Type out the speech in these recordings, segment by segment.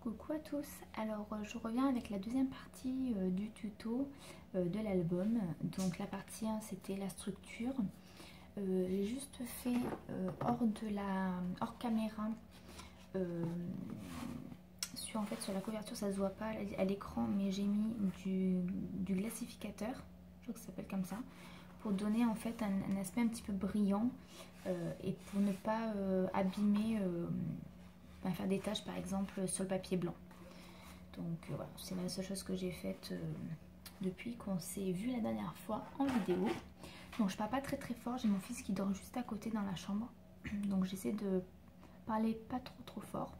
Coucou à tous, alors je reviens avec la deuxième partie du tuto de l'album. Donc la partie 1 c'était la structure. J'ai juste fait hors caméra, sur la couverture, ça se voit pas à l'écran, mais j'ai mis du glacificateur, je crois que ça s'appelle comme ça, pour donner en fait un aspect un petit peu brillant et pour ne pas abîmer, faire des taches par exemple sur le papier blanc. Donc voilà, c'est la seule chose que j'ai faite depuis qu'on s'est vu la dernière fois en vidéo. Donc je parle pas très fort, j'ai mon fils qui dort juste à côté dans la chambre, donc j'essaie de parler pas trop fort.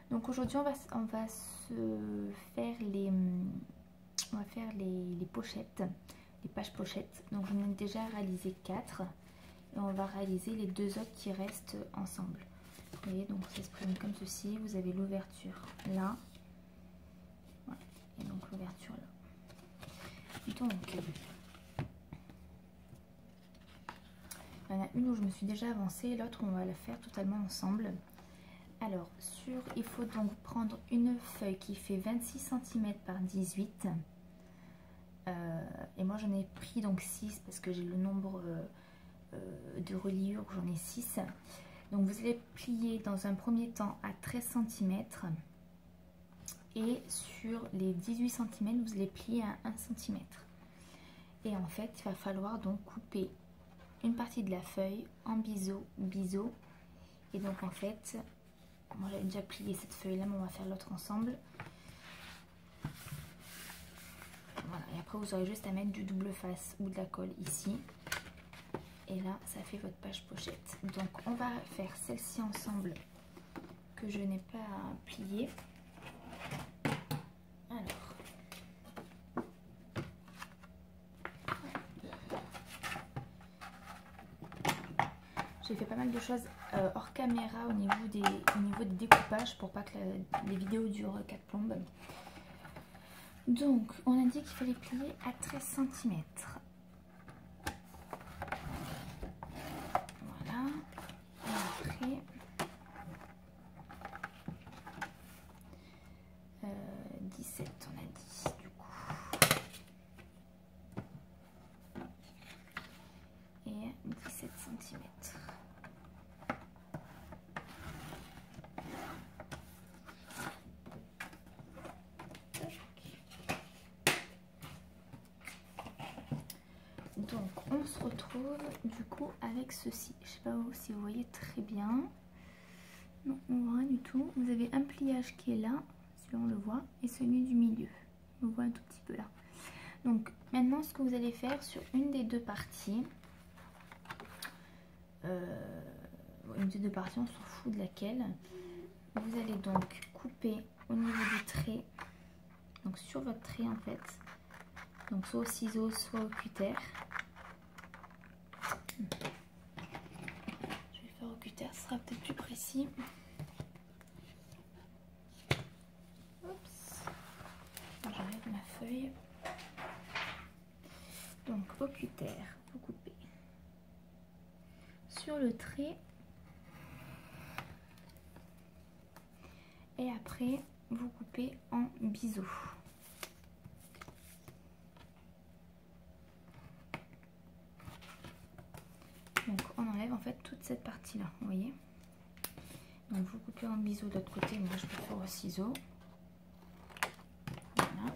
Donc aujourd'hui on va faire les pochettes, les pages pochettes. Donc j'en ai déjà réalisé 4 et on va réaliser les 2 autres qui restent ensemble. Vous voyez, donc ça se présente comme ceci. Vous avez l'ouverture là, voilà, et donc l'ouverture là. Donc il y en a une où je me suis déjà avancée, l'autre on va la faire totalement ensemble. Alors il faut donc prendre une feuille qui fait 26 cm par 18 et moi j'en ai pris donc 6 parce que j'ai le nombre de reliures, j'en ai 6. Donc vous allez plier dans un premier temps à 13 cm et sur les 18 cm vous allez plier à 1 cm. Et en fait il va falloir donc couper une partie de la feuille en biseau. Et donc en fait, moi j'avais déjà plié cette feuille là, mais on va faire l'autre ensemble. Voilà, et après vous aurez juste à mettre du double face ou de la colle ici. Et là, ça fait votre page pochette. Donc on va faire celle-ci ensemble que je n'ai pas pliée. Alors, j'ai fait pas mal de choses hors caméra au niveau des découpages pour pas que les vidéos durent 4 plombes. Donc on a dit qu'il fallait plier à 13 cm. Voilà. Et après 17 on a dit du coup. Et 17 cm. Donc on se retrouve du coup avec ceci. Je sais pas si vous voyez très bien. Non, on voit rien du tout. Vous avez un pliage qui est là, celui-là on le voit, et celui du milieu. On voit un tout petit peu là. Donc maintenant ce que vous allez faire sur une des deux parties, une des deux parties, on s'en fout de laquelle, vous allez donc couper au niveau du trait, donc sur votre trait en fait, donc soit au ciseau soit au cutter. Je vais faire au cutter, ce sera peut-être plus précis. Oups, j'enlève ma feuille. Donc au cutter, vous coupez sur le trait et après vous coupez en biseau. Donc on enlève en fait toute cette partie là, vous voyez. Donc vous coupez en biseau de l'autre côté, moi je peux faire au ciseau. Voilà.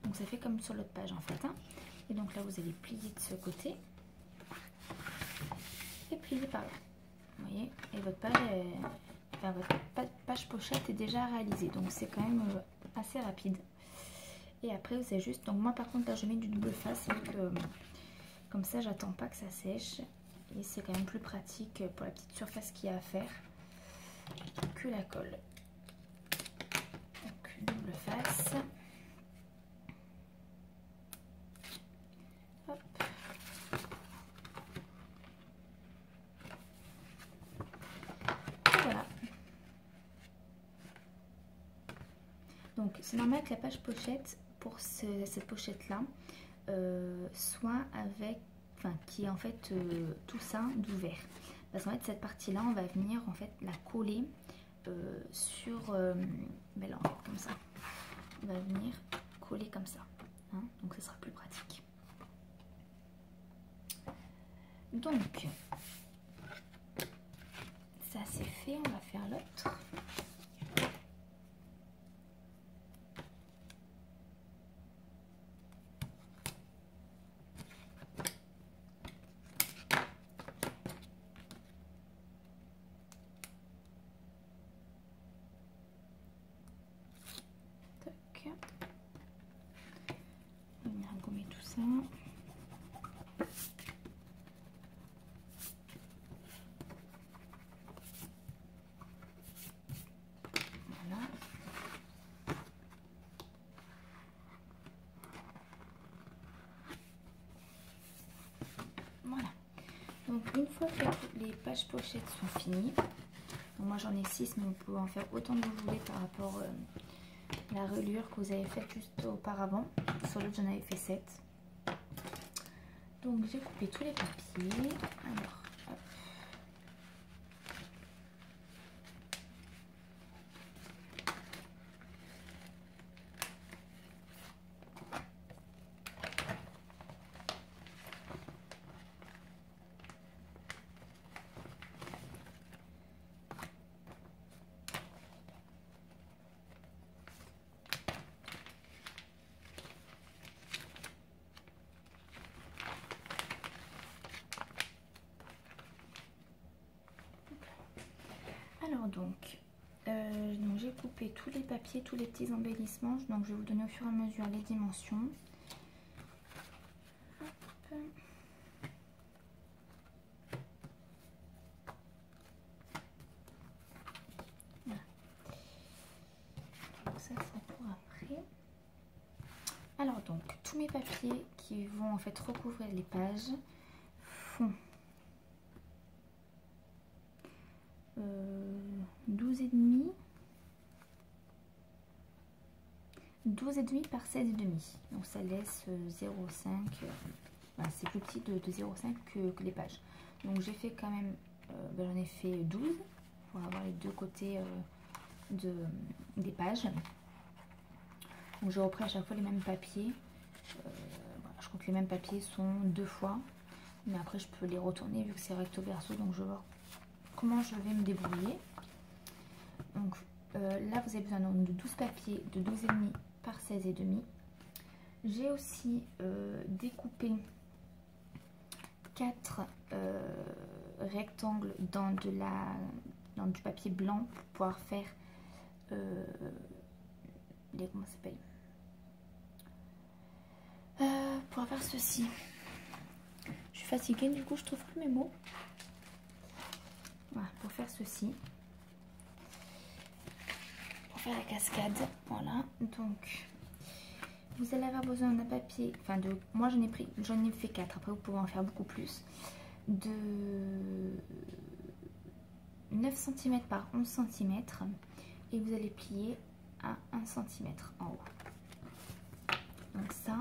Donc ça fait comme sur l'autre page en fait, hein. Et donc là vous allez plier de ce côté et plier par là, vous voyez. Et votre page pochette est déjà réalisée, donc c'est quand même assez rapide. Et après vous avez juste, donc moi par contre là je mets du double face, donc comme ça j'attends pas que ça sèche. Et c'est quand même plus pratique pour la petite surface qu'il y a à faire que la colle. Donc double face. Hop. Et voilà. Donc c'est normal que la page pochette pour cette pochette là soit avec, qui est en fait tout ça d'ouvert, parce qu'en fait cette partie là on va venir en fait la coller sur... ben là, en fait, comme ça. On va venir coller comme ça. Hein, donc, ce sera plus pratique. Donc, ça c'est fait. On va faire l'autre. On va gommer tout ça. Voilà. Voilà. Donc une fois que les pages pochettes sont finies, donc moi j'en ai 6, mais vous pouvez en faire autant que vous voulez par rapport à la reliure que vous avez faite juste auparavant. Sur l'autre j'en avais fait 7. Donc j'ai coupé tous les papiers. Alors, hop. Alors donc j'ai coupé tous les papiers, tous les petits embellissements. Donc je vais vous donner au fur et à mesure les dimensions. Hop. Voilà. Donc ça c'est pour après. Alors donc tous mes papiers qui vont en fait recouvrir les pages font 12,5 par 16,5. Donc ça laisse 0,5. C'est plus petit de 0,5 que les pages. Donc j'ai fait quand même, j'en ai fait 12 pour avoir les deux côtés des pages. Donc je reprends à chaque fois les mêmes papiers. Voilà, je crois que les mêmes papiers sont 2 fois. Mais après je peux les retourner vu que c'est recto verso. Donc je vais voir comment je vais me débrouiller. Donc là vous avez besoin de 12 papiers de 12,5 par 16,5. J'ai aussi découpé 4 rectangles dans du papier blanc pour pouvoir faire comment ça s'appelle, pour faire ceci. Je suis fatiguée, du coup je trouve plus mes mots. Voilà, pour faire ceci, pour faire la cascade. Voilà, donc vous allez avoir besoin d'un papier, moi j'en ai fait 4, après vous pouvez en faire beaucoup plus, de 9 cm par 11 cm, et vous allez plier à 1 cm en haut. Donc ça,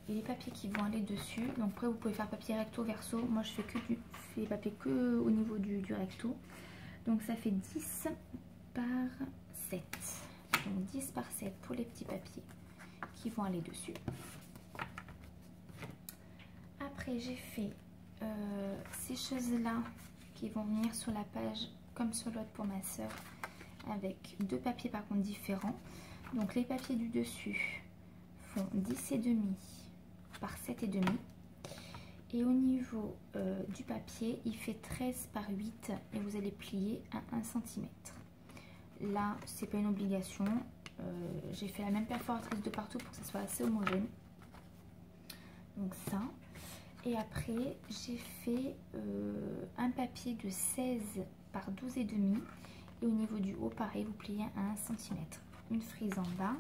et les papiers qui vont aller dessus. Donc après vous pouvez faire papier recto verso. Moi je fais papier que au niveau du recto. Donc ça fait 10 par 7. Donc 10 par 7 pour les petits papiers qui vont aller dessus. Après j'ai fait ces choses là qui vont venir sur la page comme sur l'autre pour ma soeur, avec 2 papiers par contre différents. Donc les papiers du dessus font 10,5 par 7,5, et au niveau du papier il fait 13 par 8 et vous allez plier à 1 cm. Là c'est pas une obligation, j'ai fait la même perforatrice de partout pour que ça soit assez homogène. Donc ça, et après j'ai fait un papier de 16 par 12,5, et au niveau du haut pareil vous pliez à 1 cm, une frise en bas,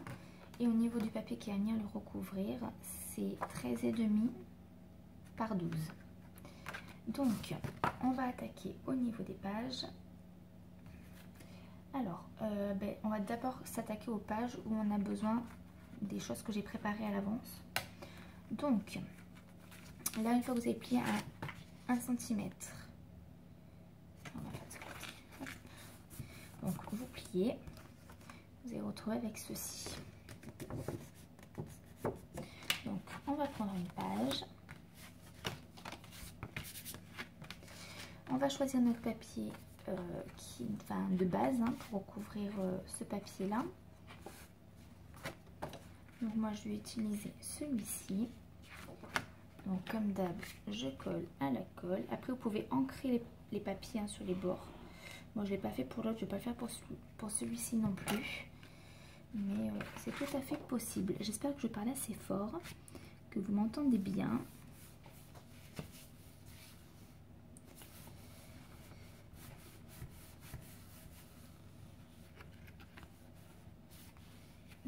et au niveau du papier qui va venir le recouvrir c'est 13,5 par 12. Donc on va attaquer au niveau des pages. Alors on va d'abord s'attaquer aux pages où on a besoin des choses que j'ai préparées à l'avance. Donc là, une fois que vous avez plié à 1 cm, on va faire de ce côté. Donc vous plier, vous allez vous retrouver avec ceci. Donc on va prendre une page, on va choisir notre papier de base hein, pour recouvrir ce papier là. Donc moi je vais utiliser celui-ci. Donc comme d'hab, je colle à la colle. Après vous pouvez ancrer les papiers hein, sur les bords. Moi je ne l'ai pas fait pour l'autre, je ne vais pas le faire pour celui-ci non plus. Mais c'est tout à fait possible. J'espère que je parle assez fort, que vous m'entendez bien.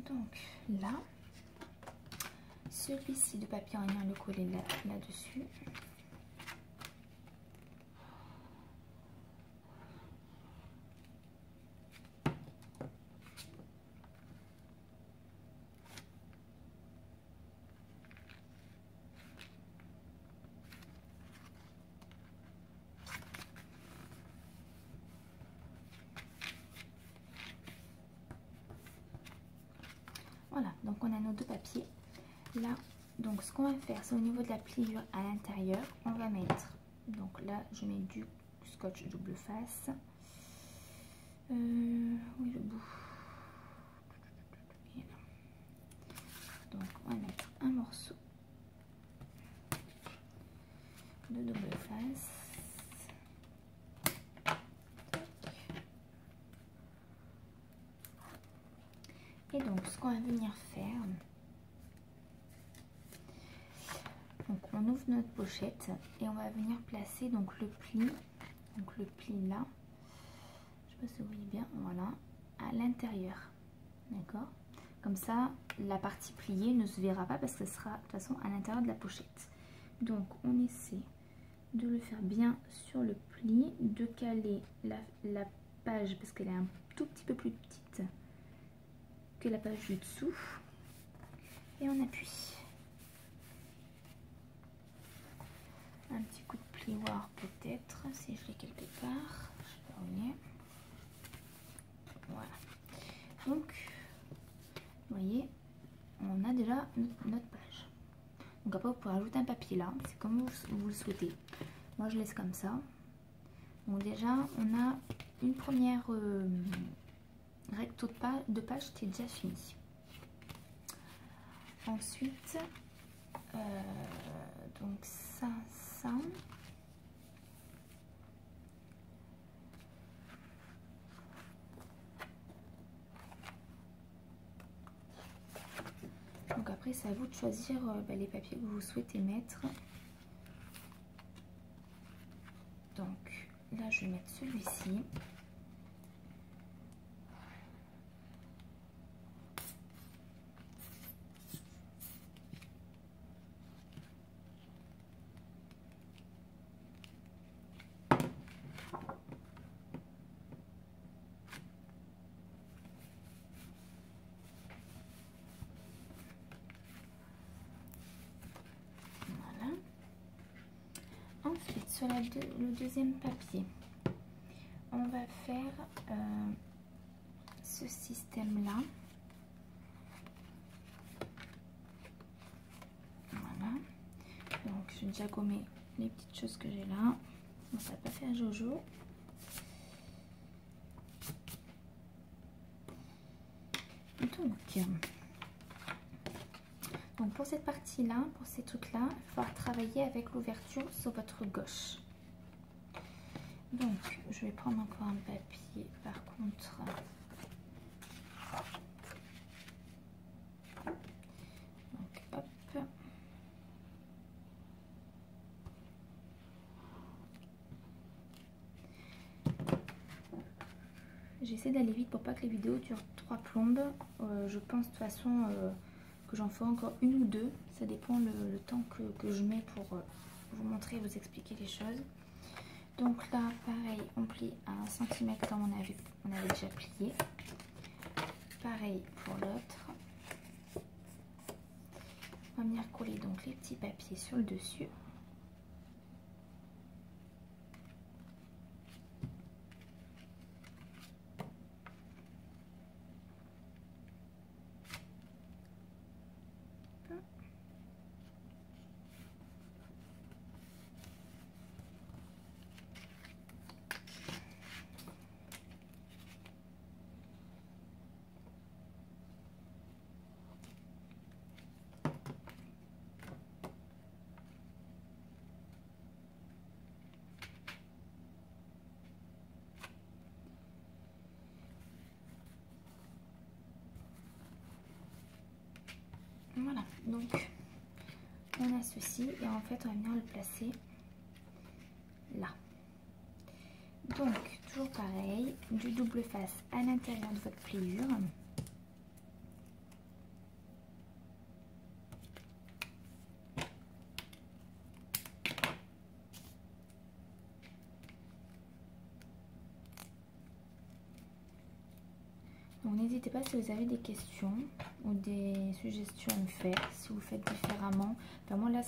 Donc là, celui-ci de papier on vient le coller là-dessus. Voilà, donc on a nos deux papiers. Là, donc ce qu'on va faire, c'est au niveau de la pliure à l'intérieur, on va mettre, donc là je mets du scotch double face. Oui, le bout. Donc on va mettre un morceau de double face. Et donc ce qu'on va venir faire, donc on ouvre notre pochette et on va venir placer donc le pli là, je sais pas si vous voyez bien, voilà, à l'intérieur, d'accord, comme ça la partie pliée ne se verra pas parce que ce sera de toute façon à l'intérieur de la pochette. Donc on essaie de le faire bien sur le pli, de caler la page parce qu'elle est un tout petit peu plus petite que la page du dessous, et on appuie. Un petit coup de plioir peut-être, si je l'ai quelque part, je sais pas où il est. Voilà. Donc, vous voyez, on a déjà notre page. Donc après, vous pouvez rajouter un papier là, c'est comme vous le souhaitez. Moi, je laisse comme ça. Donc déjà, on a une première recto de page qui est déjà finie. Ensuite, donc ça. Donc après, c'est à vous de choisir les papiers que vous souhaitez mettre. Donc là, je vais mettre celui-ci. Ensuite, sur le deuxième papier, on va faire ce système-là. Voilà. Donc, j'ai déjà gommé les petites choses que j'ai là. Bon, ça va pas faire jojo. Donc pour cette partie-là, pour ces trucs-là, il va falloir travailler avec l'ouverture sur votre gauche. Donc je vais prendre encore un papier par contre. Donc hop. J'essaie d'aller vite pour pas que les vidéos durent 3 plombes. Je pense de toute façon que j'en ferai encore une ou deux. Ça dépend le temps que je mets pour vous montrer et vous expliquer les choses. Donc là, pareil, on plie à 1 cm comme on avait déjà plié. Pareil pour l'autre. On va venir coller donc les petits papiers sur le dessus. Voilà, donc on a ceci et en fait on va venir le placer là. Donc toujours pareil, du double face à l'intérieur de votre pliure. Donc n'hésitez pas si vous avez des questions ou des suggestions à me faire, si vous faites différemment. Enfin, moi là,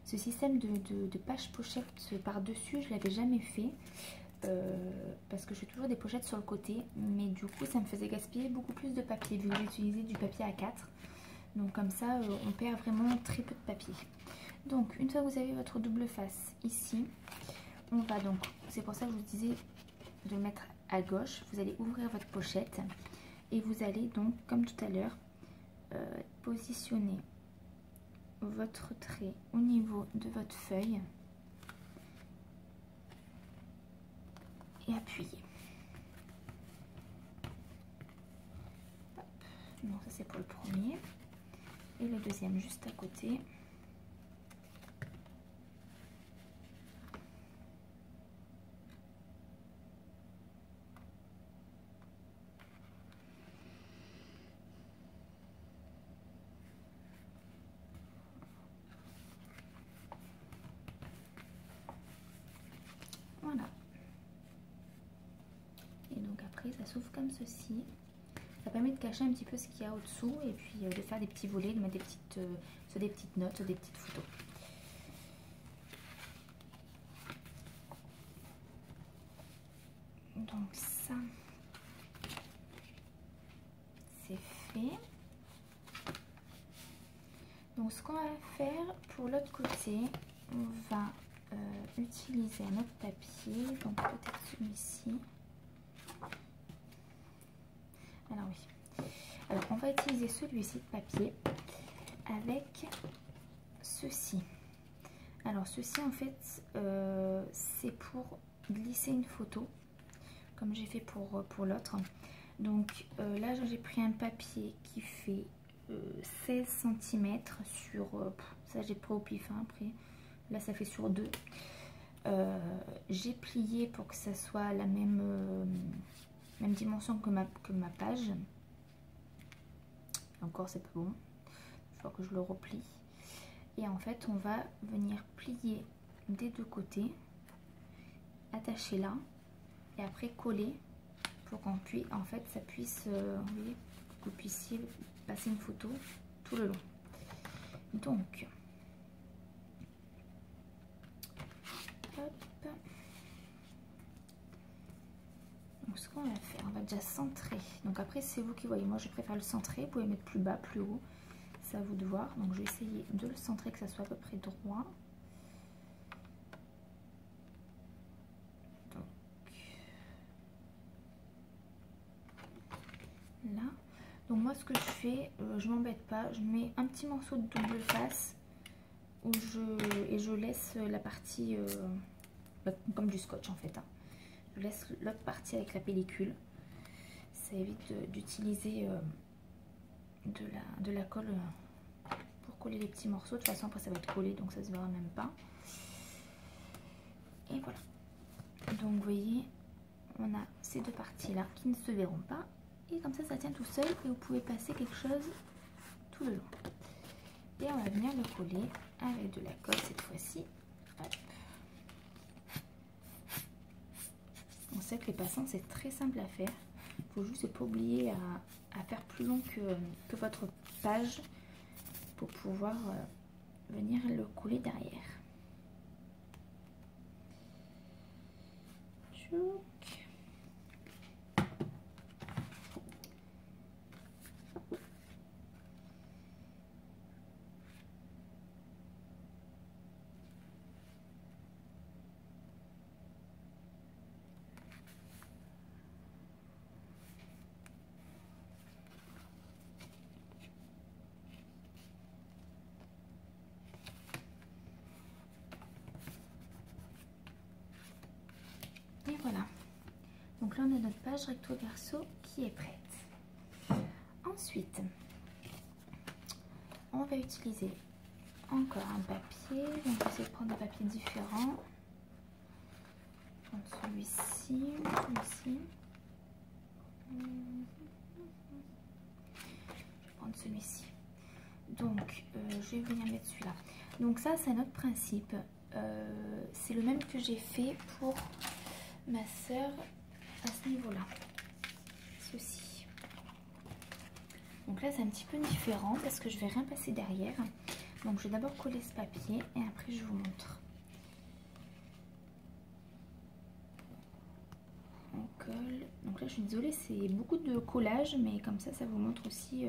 ce système de page pochette par-dessus, je ne l'avais jamais fait. Parce que je fais toujours des pochettes sur le côté. Mais du coup, ça me faisait gaspiller beaucoup plus de papier, vu que j'utilisais du papier A4. Donc comme ça, on perd vraiment très peu de papier. Donc une fois que vous avez votre double face ici, on va donc, c'est pour ça que je vous disais de le mettre à gauche, vous allez ouvrir votre pochette et vous allez donc, comme tout à l'heure, positionner votre trait au niveau de votre feuille et appuyer. Hop. Donc ça c'est pour le premier et le deuxième juste à côté. Voilà. Et donc après, ça s'ouvre comme ceci. Ça permet de cacher un petit peu ce qu'il y a au-dessous et puis de faire des petits volets, de mettre des petites, soit des petites notes, soit des petites photos. Donc ça, c'est fait. Donc ce qu'on va faire pour l'autre côté, on va utiliser un autre papier, donc peut-être celui-ci. Alors oui, alors on va utiliser celui-ci de papier avec ceci. Alors ceci en fait c'est pour glisser une photo comme j'ai fait pour l'autre. Donc là j'ai pris un papier qui fait 16 cm sur, ça j'ai pris au pif hein, après, là ça fait sur 2. J'ai plié pour que ça soit la même dimension que ma page. Encore c'est pas bon, il faut que je le replie. Et en fait on va venir plier des deux côtés, attacher là et après coller pour qu'on puisse, en fait ça puisse, vous voyez, que vous puissiez passer une photo tout le long. Donc hop. Donc ce qu'on va faire, on va déjà centrer. Donc après c'est vous qui voyez, moi je préfère le centrer, vous pouvez mettre plus bas, plus haut, c'est à vous de voir. Donc je vais essayer de le centrer, que ça soit à peu près droit. Donc là, donc moi ce que je fais, je m'embête pas, je mets un petit morceau de double face où je laisse la partie comme du scotch en fait hein. Je laisse l'autre partie avec la pellicule, ça évite d'utiliser de la colle pour coller les petits morceaux. De toute façon après ça va être collé donc ça se verra même pas. Et voilà, donc vous voyez on a ces deux parties là qui ne se verront pas et comme ça tient tout seul et vous pouvez passer quelque chose tout le long. Et on va venir le coller avec de la colle cette fois-ci. On sait que les passants c'est très simple à faire, il faut juste pas oublier à faire plus long que votre page pour pouvoir venir le coller derrière. Tchouc. Et voilà, donc là on a notre page recto verso qui est prête. Ensuite on va utiliser encore un papier. Donc, on va essayer de prendre des papiers différents. Celui-ci, celui-ci. Je vais prendre celui-ci. Donc, je vais venir mettre celui-là. Donc ça, c'est un autre principe. C'est le même que j'ai fait pour ma soeur à ce niveau-là. Ceci. Donc là, c'est un petit peu différent parce que je vais rien passer derrière. Donc, je vais d'abord coller ce papier et après, je vous montre. On colle. Donc là, je suis désolée, c'est beaucoup de collage, mais comme ça vous montre aussi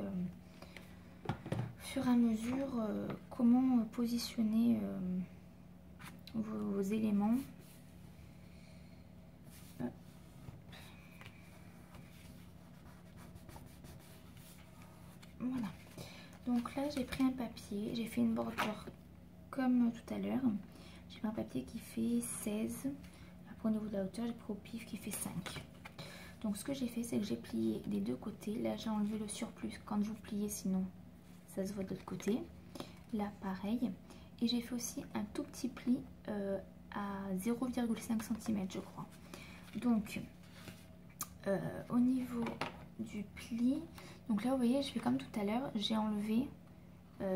au fur et à mesure comment positionner vos éléments. Voilà. Donc là, j'ai pris un papier, j'ai fait une bordure comme tout à l'heure. J'ai pris un papier qui fait 16. Après, au niveau de la hauteur, j'ai pris au pif qui fait 5. Donc ce que j'ai fait, c'est que j'ai plié des deux côtés. Là, j'ai enlevé le surplus quand vous pliez, sinon ça se voit de l'autre côté. Là, pareil. Et j'ai fait aussi un tout petit pli à 0,5 cm, je crois. Donc, au niveau du pli, donc là, vous voyez, je fais comme tout à l'heure. J'ai enlevé,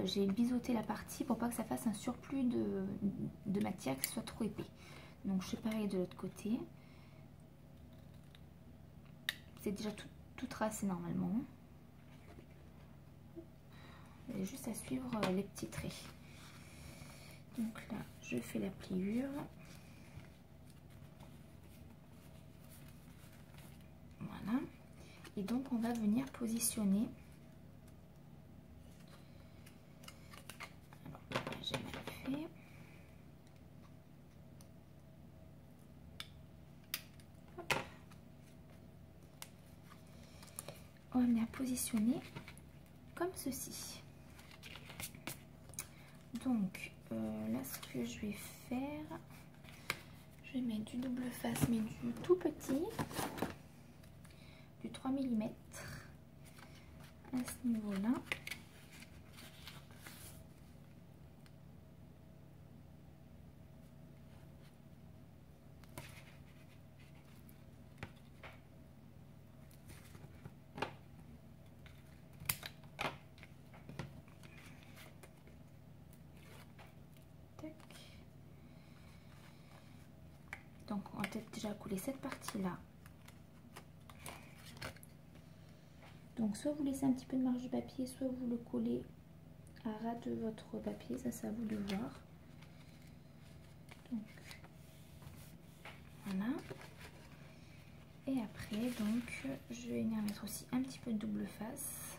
j'ai biseauté la partie pour pas que ça fasse un surplus de matière, que ce soit trop épais. Donc, je fais pareil de l'autre côté. C'est déjà tout tracé normalement. Il y a juste à suivre les petits traits. Donc là, je fais la pliure. Voilà. Et donc, on va venir positionner. Alors, là, j'ai mal fait. Hop. On va venir positionner comme ceci. Donc, là, ce que je vais faire, je vais mettre du double face, mais du tout petit, du 3 mm à ce niveau-là. Donc on va peut-être déjà coller cette partie-là. Donc soit vous laissez un petit peu de marge de papier, soit vous le collez à ras de votre papier, ça c'est à vous de voir. Donc voilà. Et après, donc je vais venir mettre aussi un petit peu de double face.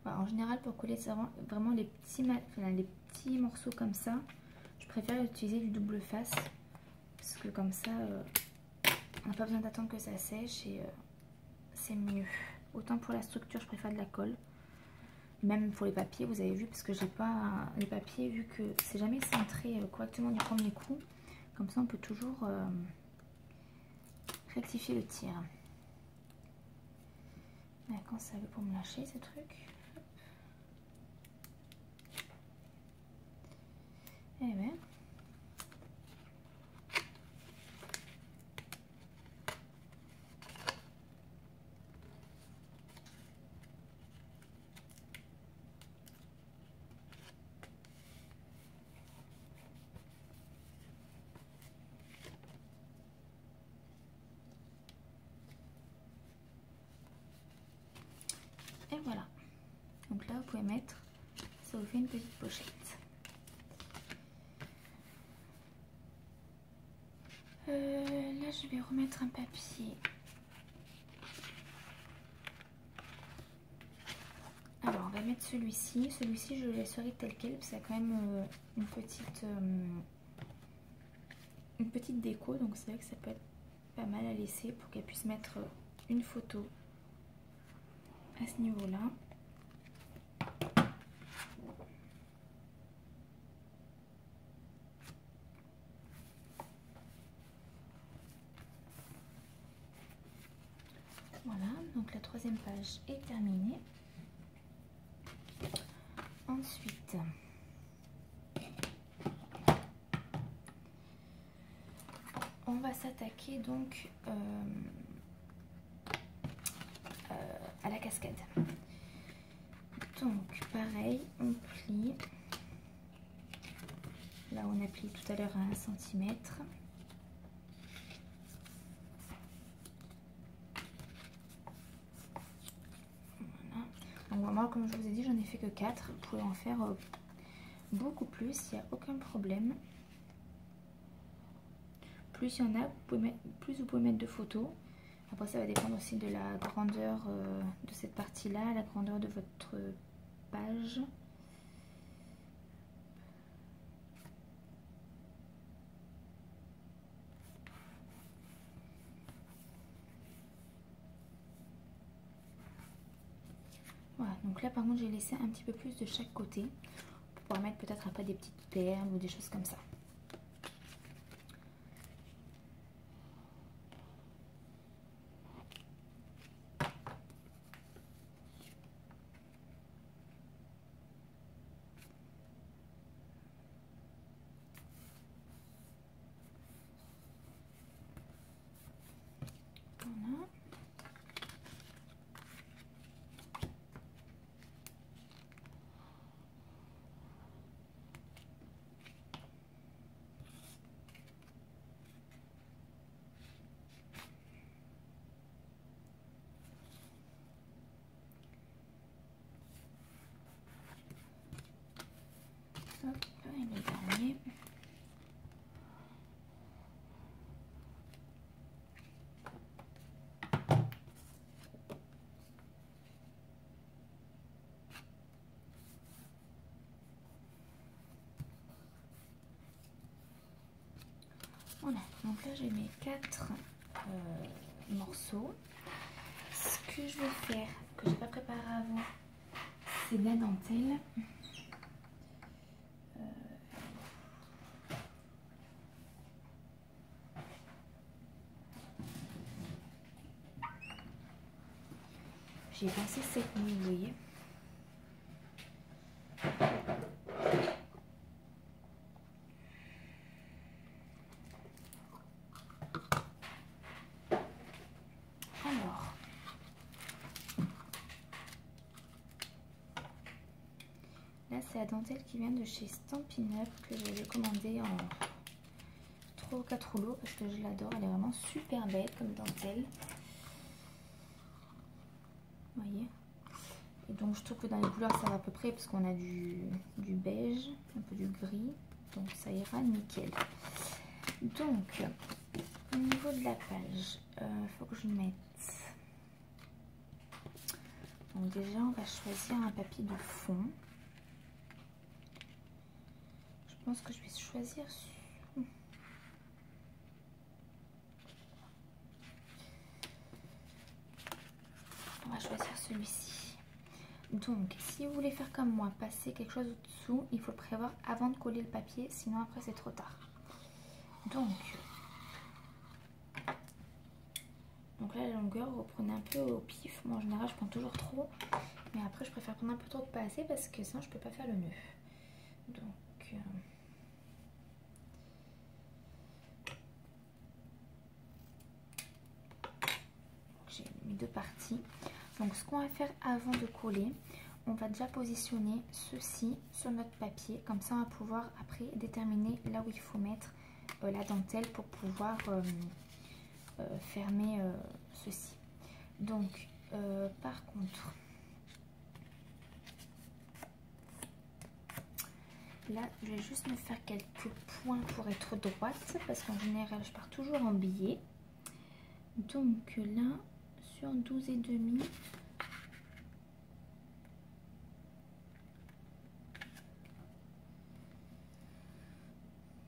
Voilà, en général, pour coller vraiment les petits morceaux comme ça, je préfère utiliser du double face parce que comme ça on n'a pas besoin d'attendre que ça sèche et c'est mieux. Autant pour la structure, je préfère de la colle. Même pour les papiers, vous avez vu, parce que j'ai pas les papiers, vu que c'est jamais centré correctement du premier coup. Comme ça, on peut toujours rectifier le tir. Mais quand ça veut pour me lâcher ces trucs. Eh ben. Et voilà. Donc là, vous pouvez mettre, ça vous fait une petite pochette. Là, je vais remettre un papier. Alors, on va mettre celui-ci. Celui-ci, je le laisserai tel quel, parce qu'il y a quand même une petite déco. Donc, c'est vrai que ça peut être pas mal à laisser pour qu'elle puisse mettre une photo à ce niveau-là. Voilà, donc la troisième page est terminée. ensuite, on va s'attaquer donc à la cascade. Donc pareil, on plie. Là on a plié tout à l'heure à 1 cm. Voilà. Donc moi comme je vous ai dit, j'en ai fait que 4. Vous pouvez en faire beaucoup plus, il n'y a aucun problème. Plus il y en a, plus vous pouvez mettre de photos. Après ça va dépendre aussi de la grandeur de cette partie-là, la grandeur de votre page. Voilà, donc là par contre j'ai laissé un petit peu plus de chaque côté pour pouvoir mettre peut-être après des petites perles ou des choses comme ça. Voilà. Hop, et le dernier. Voilà, donc là j'ai mes 4 morceaux. Ce que je vais faire, que j'ai pas préparé avant, c'est de la dentelle. J'ai pensé cette nuit, vous voyez. Alors, là c'est la dentelle qui vient de chez Stampin' Up que j'avais commandé en 3 ou 4 rouleaux parce que je l'adore. Elle est vraiment super belle comme dentelle. Vous voyez. Et donc je trouve que dans les couleurs ça va à peu près parce qu'on a du beige, un peu du gris. Donc ça ira nickel. Donc au niveau de la page, faut que je mette. Donc déjà on va choisir un papier de fond. Je pense que je vais choisir. On va choisir celui-ci. Donc si vous voulez faire comme moi, passer quelque chose au-dessous, il faut le prévoir avant de coller le papier, sinon après c'est trop tard. Donc là la longueur, vous prenez un peu au pif. Moi en général je prends toujours trop, mais après je préfère prendre un peu trop de pas assez parce que sinon je peux pas faire le nœud. Donc j'ai mis 2 parties. Donc ce qu'on va faire avant de coller, on va déjà positionner ceci sur notre papier. Comme ça on va pouvoir après déterminer là où il faut mettre la dentelle pour pouvoir fermer ceci. Donc par contre, là je vais juste me faire quelques points pour être droite parce qu'en général je pars toujours en billet. Donc là sur 12,5,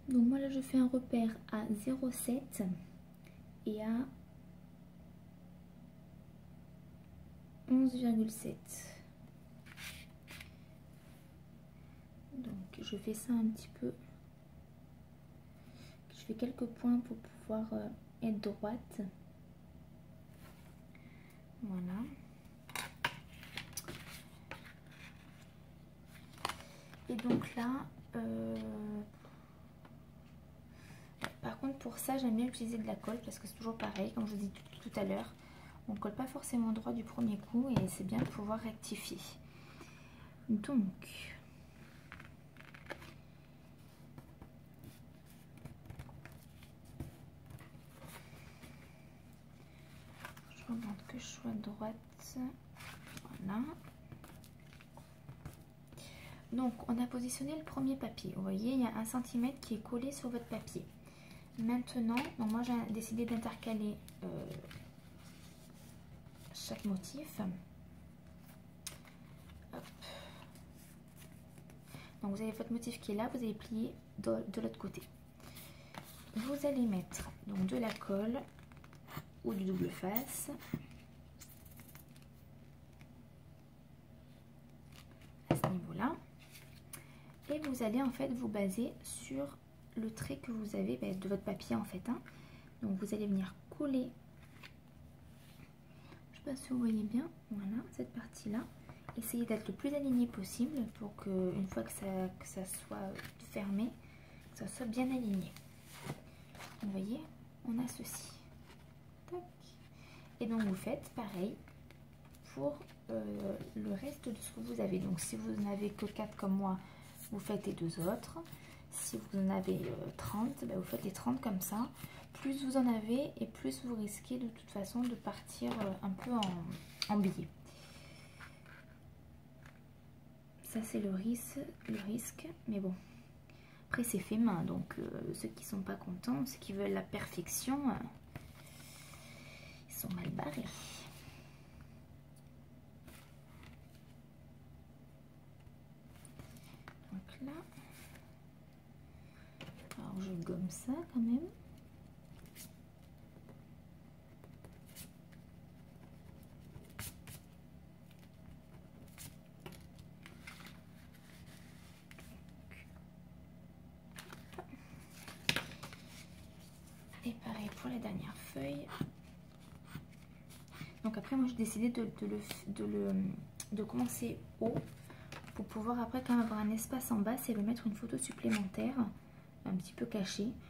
donc moi là je fais un repère à 0,7 et à 11,7. Donc je fais ça un petit peu. Je fais quelques points pour pouvoir être droite. Voilà. donc là, par contre pour ça j'aime bien utiliser de la colle parce que c'est toujours pareil, comme je vous dis tout à l'heure, on ne colle pas forcément droit du premier coup et c'est bien de pouvoir rectifier. Donc je regarde que je sois droite, voilà. Donc on a positionné le premier papier, vous voyez il y a 1 cm qui est collé sur votre papier. Maintenant, donc moi j'ai décidé d'intercaler chaque motif. Hop. Donc vous avez votre motif qui est là, vous allez plier de l'autre côté. Vous allez mettre donc de la colle ou du double face. À ce niveau-là. Et vous allez en fait vous baser sur le trait que vous avez de votre papier en fait. Hein. Donc vous allez venir coller, je ne sais pas si vous voyez bien, voilà cette partie-là. Essayez d'être le plus aligné possible pour que une fois que ça soit fermé, que ça soit bien aligné. Vous voyez, on a ceci. Tac. Et donc vous faites pareil pour le reste de ce que vous avez. Donc si vous n'en avez que 4 comme moi, vous faites les 2 autres. Si vous en avez 30, ben vous faites les 30 comme ça. Plus vous en avez et plus vous risquez de toute façon de partir un peu en biais. Ça c'est le risque, mais bon. Après c'est fait main, donc ceux qui sont pas contents, ceux qui veulent la perfection, ils sont mal barrés. Donc là, alors je gomme ça quand même. Et pareil pour la dernière feuille. Donc après moi j'ai décidé de commencer haut pour pouvoir après quand même avoir un espace en bas et me mettre une photo supplémentaire un petit peu cachée.